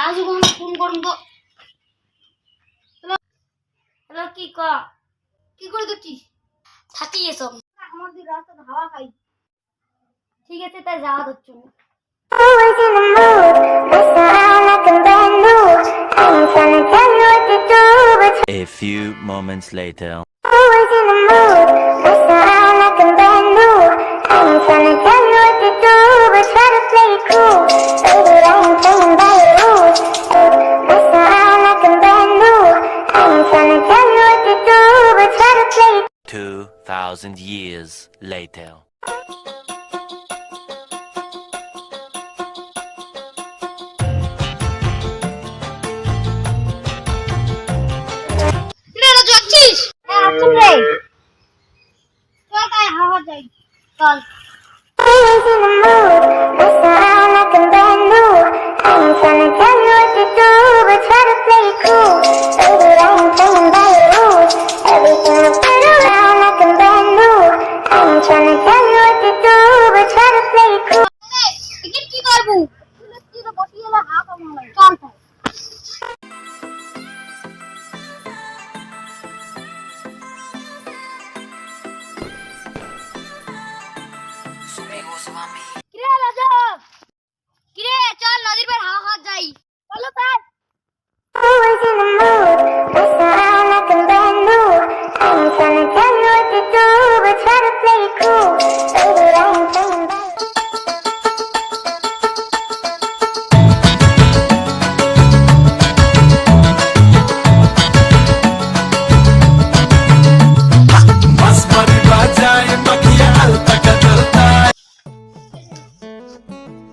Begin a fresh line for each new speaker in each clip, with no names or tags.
রাজু কোন ফোন করুন তো। হ্যালো হ্যালো, কি করে দিচ্ছিস? থাকি এসব আমার দিকে রাস্তা হাওয়া খাই। ঠিক আছে, তাই যাওয়া হচ্ছে না।
A few moments later. Thousand years later.
Raju আছিস? হ্যাঁ আছি রে। চল তাই হাওয়া যাই। চল। কি করবো? বসিয়ে হাওয়া চল তাই। কিরে রাজু, কিরে চল নদীর পাড়ে হাওয়া খাওয়া যাই। চলো তাই।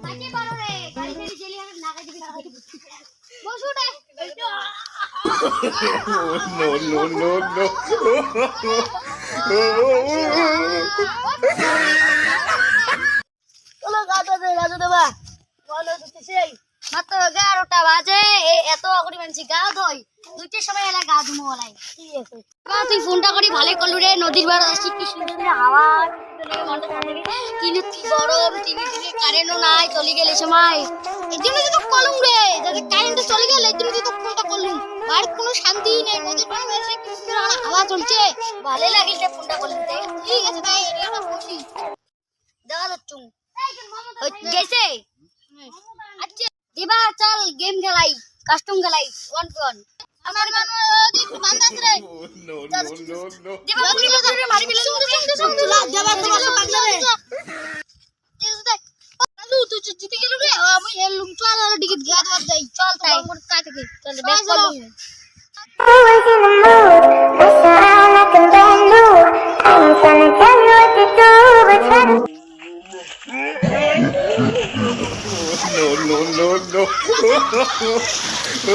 কাজে পারো রে, গাড়ি ছেড়ে জেলি আর না কাজে বসু রে। চলো গাদা দে রাজু দেবা। বলো দিতে সেই মাত্র 11টা বাজে, এত অগরি মানছি গা ধই। দুইটার সময় এলা গা ধুমো বলাই। ঠিক আছে বা তুই ফোনটা করি ভালোই করলু রে। নদীর পাড়ে আসছি, কি সুন্দর হাওয়া, কিন্তু কি গরম, দিনে দিনে কারেন্টও নাই, চলে গেলে সময়। এই জন্য তো কলম রে, যাতে কারেন্ট চলে গেলে এই জন্য তো ফোনটা করলুম। আর কোনো শান্তি নেই, নদীর পাড়ে এসে কি সুন্দর হাওয়া চলছে, ভালো লাগিল রে ফোনটা করলুম। ঠিক আছে ভাই, এরিয়াটা বসি দেখা যাচ্ছু গেছে। আচ্ছা দিবা চল গেম খেলাই, কাস্টম খেলাই 1v1। আমার একটু বান্দাস রে। দিবা তুই ধরে মারি ফেলে চলা দেবা তোমার বান্দা রে। রাজু তুই জিতে গেল রে, আমি এলুম। চল আর টিকিট গাদ বাদ যাই। চল তো আমার কাজ থেকে চল ব্যাক করলুম।
No.